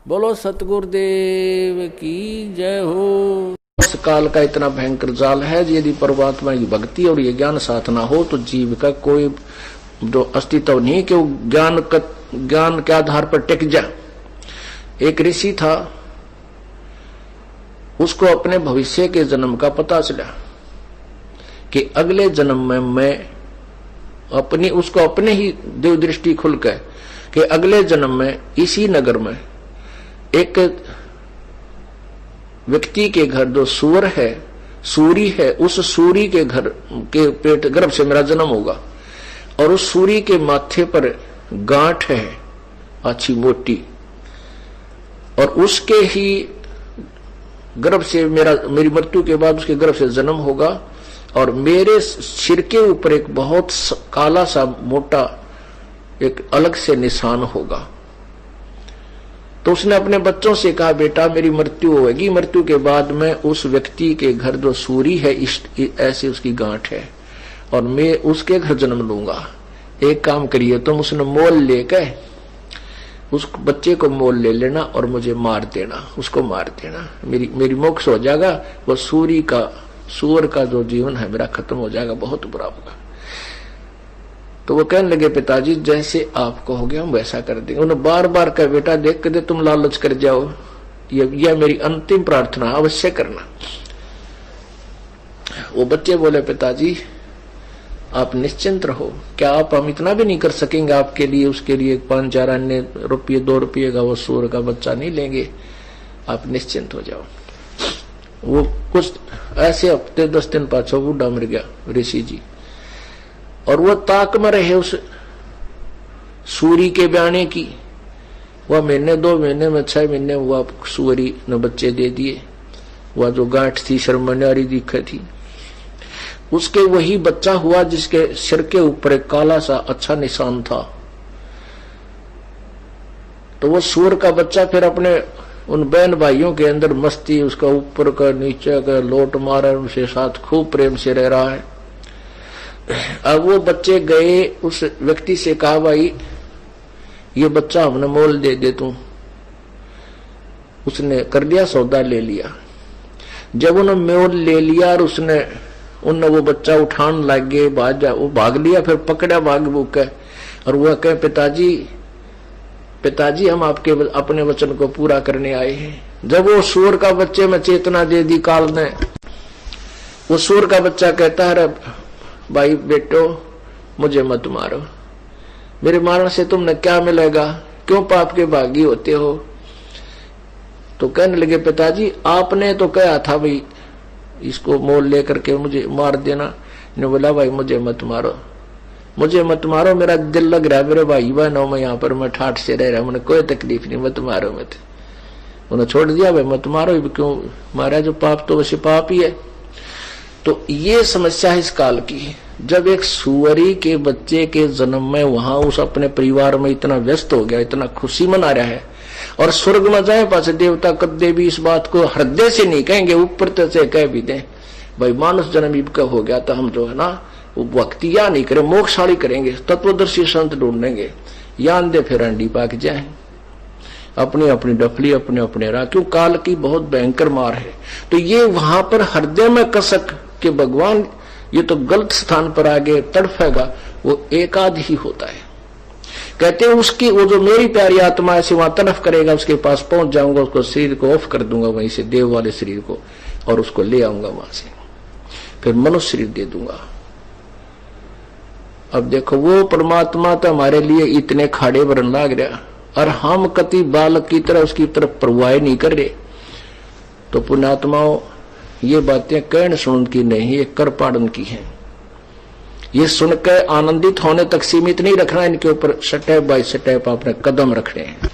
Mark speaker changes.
Speaker 1: बोलो सतगुरुदेव की जय हो। इस काल का इतना भयंकर जाल है, यदि परमात्मा की भक्ति और ये ज्ञान साथ ना हो तो जीव का कोई जो अस्तित्व नहीं कि वो ज्ञान के आधार पर टिक जाए। एक ऋषि था, उसको अपने भविष्य के जन्म का पता चला कि अगले जन्म में मैं उसको अपने ही देव दृष्टि खुल गए कि अगले जन्म में इसी नगर में एक व्यक्ति के घर जो सूर है, सूरी है, उस सूरी के घर के पेट गर्भ से मेरा जन्म होगा और उस सूरी के माथे पर गांठ है अच्छी मोटी और उसके ही गर्भ से मेरी मृत्यु के बाद उसके गर्भ से जन्म होगा और मेरे सिर के ऊपर एक बहुत काला सा मोटा एक अलग से निशान होगा। तो उसने अपने बच्चों से कहा, बेटा मेरी मृत्यु होगी, मृत्यु के बाद मैं उस व्यक्ति के घर जो सूरी है ऐसी उसकी गांठ है और मैं उसके घर जन्म लूंगा। एक काम करिए तुम, उसने मोल लेकर उस बच्चे को मोल ले लेना और मुझे मार देना, उसको मार देना, मेरी मोक्ष हो जाएगा। वो सूअर का जो जीवन है मेरा खत्म हो जाएगा, बहुत बुरा होगा। तो वो कहने लगे, पिताजी जैसे आप कहोगे हम वैसा कर देंगे। उन्होंने बार बार कहा, बेटा देख कर दे तुम लालच कर जाओ, यह मेरी अंतिम प्रार्थना अवश्य करना। वो बच्चे बोले, पिताजी आप निश्चिंत रहो, क्या आप हम इतना भी नहीं कर सकेंगे आपके लिए, उसके लिए 5-4 अन्य रुपये 2 रुपये का वो सूअर का बच्चा नहीं लेंगे, आप निश्चिंत हो जाओ। वो कुछ ऐसे हफ्ते 10 दिन पाछो बूढ़ा मर गया ऋषि जी और वो ताक में रहे उस सूरी के ब्याने की। वह महीने 2 महीने में 6 महीने हुआ सूरी ने बच्चे दे दिए। वह जो गांठ थी शर्मन्यारी दिखे थी, उसके वही बच्चा हुआ जिसके सिर के ऊपर एक काला सा अच्छा निशान था। तो वो सूअर का बच्चा फिर अपने उन बहन भाइयों के अंदर मस्ती, उसका ऊपर का नीचे का लोट मारा, उनसे साथ खूब प्रेम से रह रहा है। अब वो बच्चे गए उस व्यक्ति से कहा, भाई ये बच्चा हमने मोल दे दे तू। उसने कर लिया, सौदा ले लिया। जब उन्होंने मोल ले लिया और उनने वो बच्चा उठान लग गए, वो भाग लिया, फिर पकड़ा भाग भूख और वह कहे, पिताजी हम आपके अपने वचन को पूरा करने आए हैं। जब वो सूअर का बच्चे में चेतना दे दी काल ने, वो सूअर का बच्चा कहता है, भाई बेटो मुझे मत मारो, मेरे मारने से तुमने क्या मिलेगा, क्यों पाप के भागी होते हो। तो कहने लगे, पिताजी आपने तो कहा था भाई इसको मोल लेकर के मुझे मार देना। ने बोला, भाई मुझे मत मारो, मुझे मत मारो, मेरा दिल लग रहा है मेरे भाई बहनों में, यहाँ पर मैं ठाठ से रह रहा हूं, मुझे कोई तकलीफ नहीं, मत मारो मत। उन्होंने छोड़ दिया, भाई मत मारो, क्यों मारा, जो पाप तो वैसे पाप ही है। तो ये समस्या है इस काल की। जब एक सुअरी के बच्चे के जन्म में वहां उस अपने परिवार में इतना व्यस्त हो गया, इतना खुशी मना रहा है और स्वर्ग में जाए पास देवता कदे भी इस बात को हृदय से नहीं कहेंगे, ऊपर से कह भी दें भाई मानस जन्म इब का हो गया तो हम जो है ना वो भक्ति या नहीं करें, मोक्षशाली करेंगे, तत्वदर्शी संत ढूंढेंगे, या अंधे फिर अंडी पाक जाए, अपनी अपनी डफली अपने अपने राह। क्यों काल की बहुत भयंकर मार है। तो ये वहां पर हृदय में कसक के भगवान ये तो गलत स्थान पर आगे तड़फेगा, वो एकाध ही होता है। कहते हैं उसकी वो जो मेरी प्यारी आत्मा ऐसे वहां तड़फ करेगा, उसके पास पहुंच जाऊंगा, उसको शरीर को ऑफ कर दूंगा वहीं से, देव वाले शरीर को, और उसको ले आऊंगा वहां से, फिर मनुष्य शरीर दे दूंगा। अब देखो वो परमात्मा तो हमारे लिए इतने खाड़े भरन लाग रहा और हम कति बालक की तरह उसकी तरफ परवाह नहीं कर रहे। तो पुण्यात्माओं ये बातें कहन सुन की नहीं, ये कर पाड़न की हैं। ये सुनकर आनंदित होने तक सीमित नहीं रखना, इनके ऊपर स्टेप बाय स्टेप अपने कदम रखने हैं।